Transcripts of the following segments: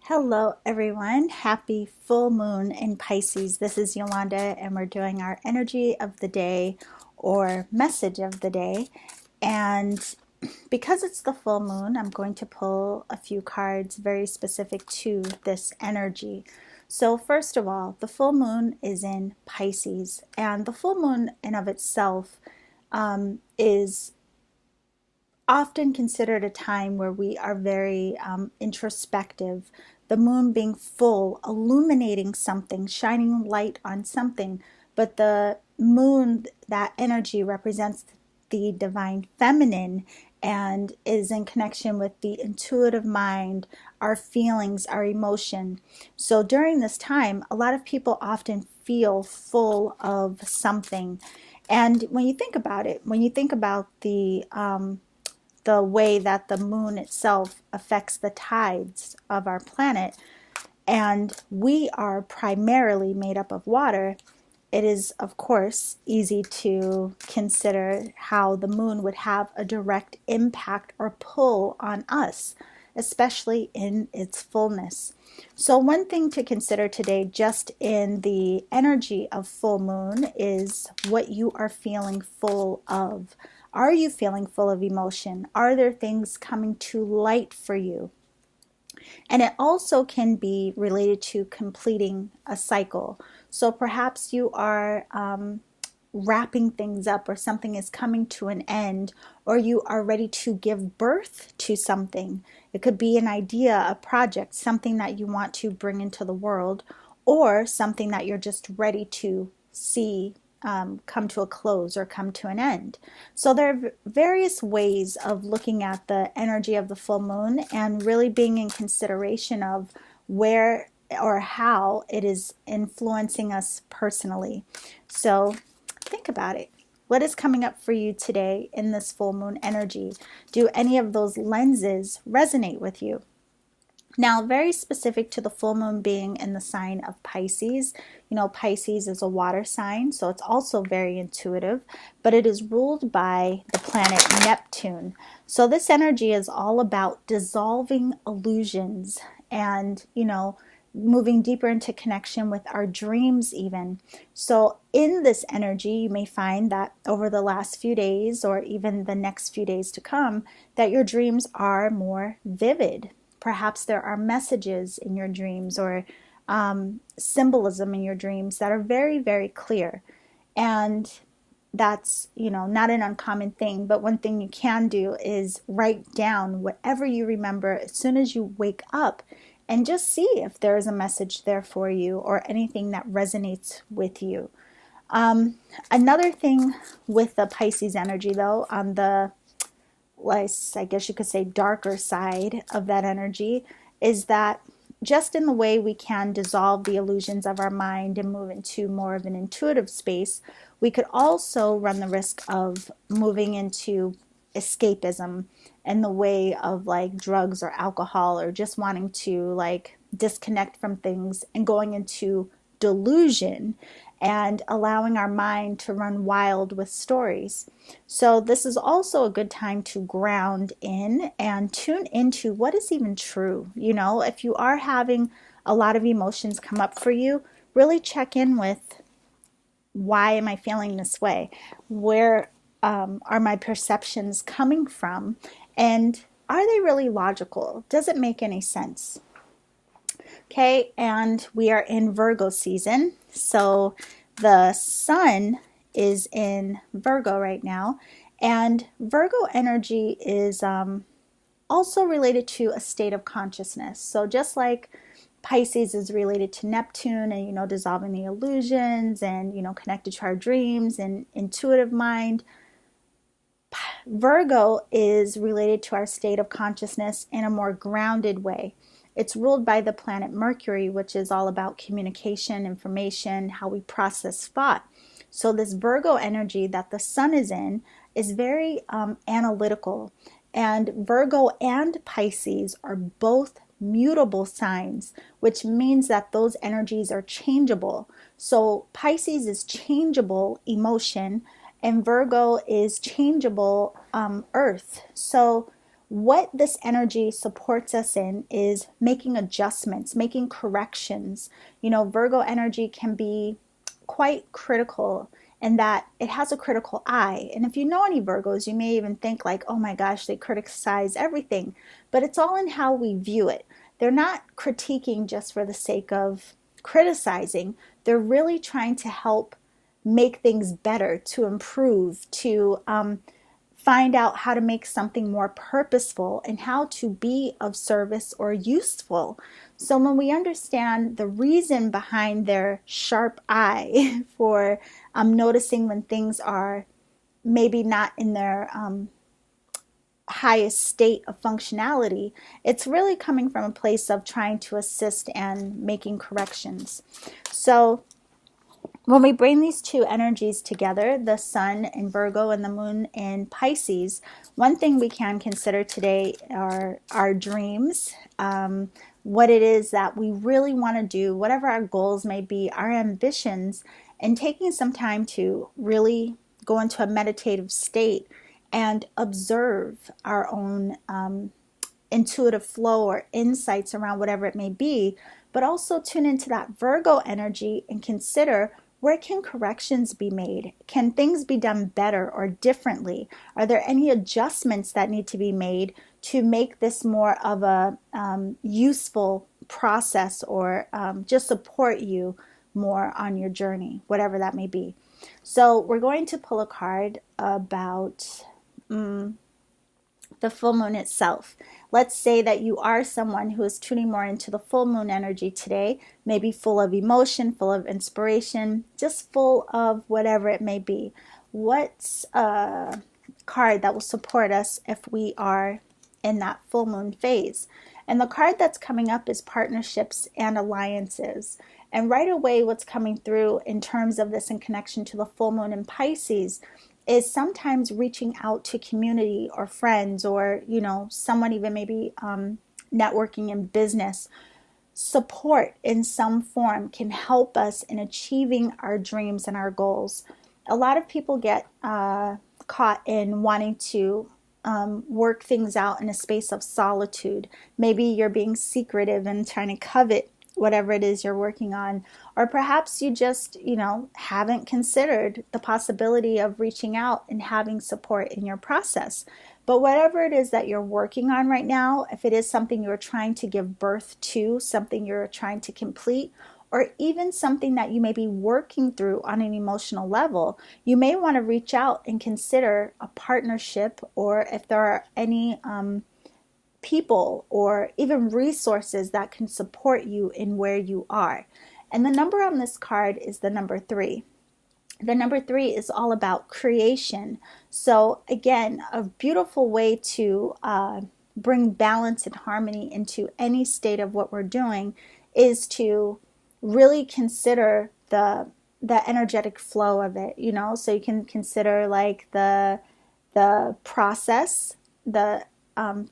Hello everyone, happy full moon in Pisces. This is Yolanda and we're doing our energy of the day or message of the day. And because it's the full moon, I'm going to pull a few cards very specific to this energy. So first of all, the full moon is in Pisces, and the full moon in of itself is often considered a time where we are very introspective. The moon being full, illuminating something, shining light on something. But the moon, that energy represents the divine feminine and is in connection with the intuitive mind, our feelings, our emotion. So during this time, a lot of people often feel full of something. And when you think about it, when you think about the way that the moon itself affects the tides of our planet, and we are primarily made up of water, it is, of course, easy to consider how the moon would have a direct impact or pull on us, especially in its fullness. So one thing to consider today, just in the energy of full moon, is what you are feeling full of. Are you feeling full of emotion? Are there things coming to light for you? And it also can be related to completing a cycle. So perhaps you are wrapping things up, or something is coming to an end, or you are ready to give birth to something. It could be an idea, a project, something that you want to bring into the world, or something that you're just ready to see come to a close or come to an end. So there are various ways of looking at the energy of the full moon and really being in consideration of where or how it is influencing us personally. So think about it. What is coming up for you today in this full moon energy? Do any of those lenses resonate with you? Now, very specific to the full moon being in the sign of Pisces, Pisces is a water sign, so it's also very intuitive, but it is ruled by the planet Neptune. So this energy is all about dissolving illusions and, moving deeper into connection with our dreams even. So in this energy, you may find that over the last few days or even the next few days to come, that your dreams are more vivid. Perhaps there are messages in your dreams or symbolism in your dreams that are very, very clear. And that's, not an uncommon thing. But one thing you can do is write down whatever you remember as soon as you wake up and just see if there is a message there for you or anything that resonates with you. Another thing with the Pisces energy, though, on the I guess you could say darker side of that energy, is that just in the way we can dissolve the illusions of our mind and move into more of an intuitive space, we could also run the risk of moving into escapism in the way of like drugs or alcohol, or just wanting to like disconnect from things and going into delusion and allowing our mind to run wild with stories. So this is also a good time to ground in and tune into what is even true. If you are having a lot of emotions come up for you, really check in with, why am I feeling this way? Where are my perceptions coming from? And are they really logical? Does it make any sense? Okay, and we are in Virgo season. So the sun is in Virgo right now. And Virgo energy is also related to a state of consciousness. So just like Pisces is related to Neptune and, dissolving the illusions and, connected to our dreams and intuitive mind, Virgo is related to our state of consciousness in a more grounded way. It's ruled by the planet Mercury, which is all about communication, information, how we process thought. So this Virgo energy that the sun is in is very analytical. And Virgo and Pisces are both mutable signs, which means that those energies are changeable. So Pisces is changeable emotion, and Virgo is changeable earth. So what this energy supports us in is making adjustments, making corrections. You know, Virgo energy can be quite critical in that it has a critical eye. And if you know any Virgos, you may even think like, oh my gosh, they criticize everything. But it's all in how we view it. They're not critiquing just for the sake of criticizing. They're really trying to help make things better, to improve, to find out how to make something more purposeful and how to be of service or useful. So when we understand the reason behind their sharp eye for noticing when things are maybe not in their highest state of functionality, it's really coming from a place of trying to assist and making corrections. So when we bring these two energies together, the sun in Virgo and the moon in Pisces, one thing we can consider today are our dreams, what it is that we really want to do, whatever our goals may be, our ambitions, and taking some time to really go into a meditative state and observe our own intuitive flow or insights around whatever it may be, but also tune into that Virgo energy and consider, where can corrections be made? Can things be done better or differently? Are there any adjustments that need to be made to make this more of a useful process, or just support you more on your journey, whatever that may be? So we're going to pull a card about the full moon itself. Let's say that you are someone who is tuning more into the full moon energy today, maybe full of emotion, full of inspiration, just full of whatever it may be. What's a card that will support us if we are in that full moon phase? And the card that's coming up is partnerships and alliances. And right away, what's coming through in terms of this in connection to the full moon in Pisces is sometimes reaching out to community or friends, or, you know, someone even maybe networking in business. Support in some form can help us in achieving our dreams and our goals. A lot of people get caught in wanting to work things out in a space of solitude. Maybe you're being secretive and trying to covet whatever it is you're working on. Or perhaps you just, haven't considered the possibility of reaching out and having support in your process. But whatever it is that you're working on right now, if it is something you're trying to give birth to, something you're trying to complete, or even something that you may be working through on an emotional level, you may want to reach out and consider a partnership, or if there are any people or even resources that can support you in where you are. And the number on this card is the number 3. The number 3 is all about creation. So again, a beautiful way to bring balance and harmony into any state of what we're doing is to really consider the energetic flow of it, so you can consider like the process, the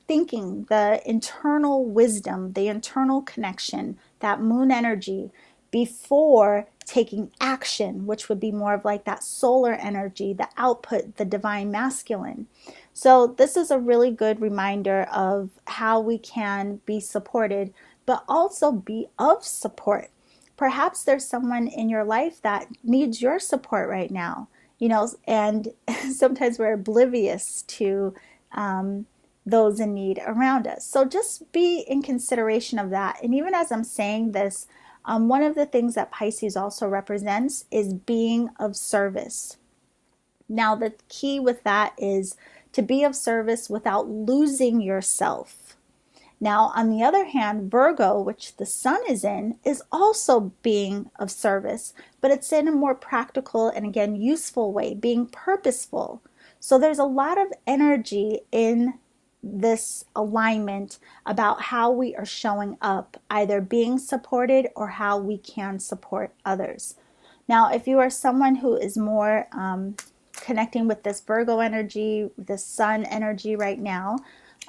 thinking, the internal wisdom, the internal connection, that moon energy, before taking action, which would be more of like that solar energy, the output, the divine masculine. So this is a really good reminder of how we can be supported, but also be of support. Perhaps there's someone in your life that needs your support right now, and sometimes we're oblivious to those in need around us. So just be in consideration of that. And even as I'm saying this, one of the things that Pisces also represents is being of service. Now, the key with that is to be of service without losing yourself. Now, on the other hand, Virgo, which the sun is in, is also being of service, but it's in a more practical and, again, useful way, being purposeful. So there's a lot of energy in this alignment about how we are showing up, either being supported or how we can support others. Now, if you are someone who is more connecting with this Virgo energy, this sun energy right now,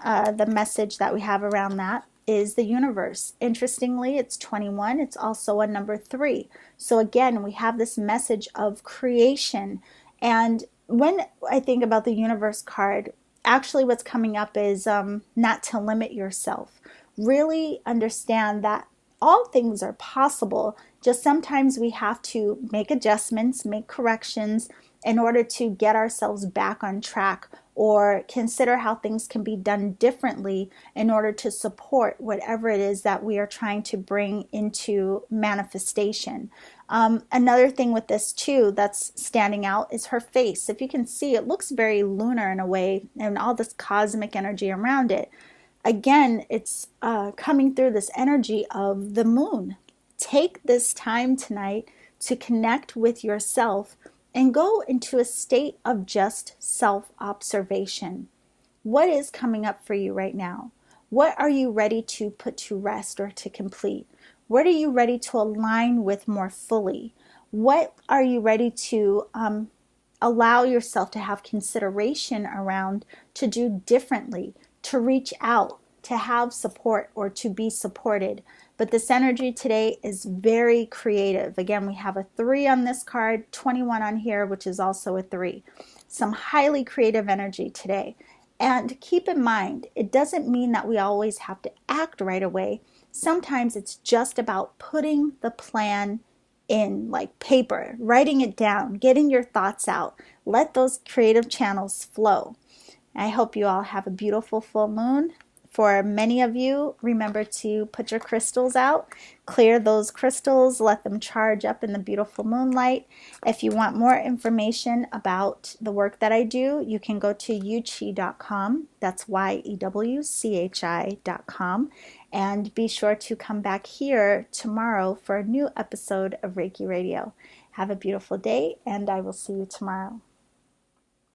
the message that we have around that is the universe. Interestingly, it's 21. It's also a number 3. So again, we have this message of creation. And when I think about the universe card, actually what's coming up is not to limit yourself. Really understand that all things are possible. Just sometimes we have to make adjustments, make corrections in order to get ourselves back on track, or consider how things can be done differently in order to support whatever it is that we are trying to bring into manifestation. Another thing with this too that's standing out is her face. If you can see, it looks very lunar in a way, and all this cosmic energy around it. Again, it's coming through this energy of the moon. Take this time tonight to connect with yourself and go into a state of just self-observation. What is coming up for you right now? What are you ready to put to rest or to complete? What are you ready to align with more fully? What are you ready to allow yourself to have consideration around, to do differently, to reach out, to have support, or to be supported? But this energy today is very creative. Again, we have a 3 on this card, 21 on here, which is also a 3. Some highly creative energy today. And keep in mind, it doesn't mean that we always have to act right away. Sometimes it's just about putting the plan in, like paper, writing it down, getting your thoughts out. Let those creative channels flow. I hope you all have a beautiful full moon. For many of you, remember to put your crystals out, clear those crystals, let them charge up in the beautiful moonlight. If you want more information about the work that I do, you can go to yewchi.com. That's YEWCHI.com. And be sure to come back here tomorrow for a new episode of Reiki Radio. Have a beautiful day, and I will see you tomorrow.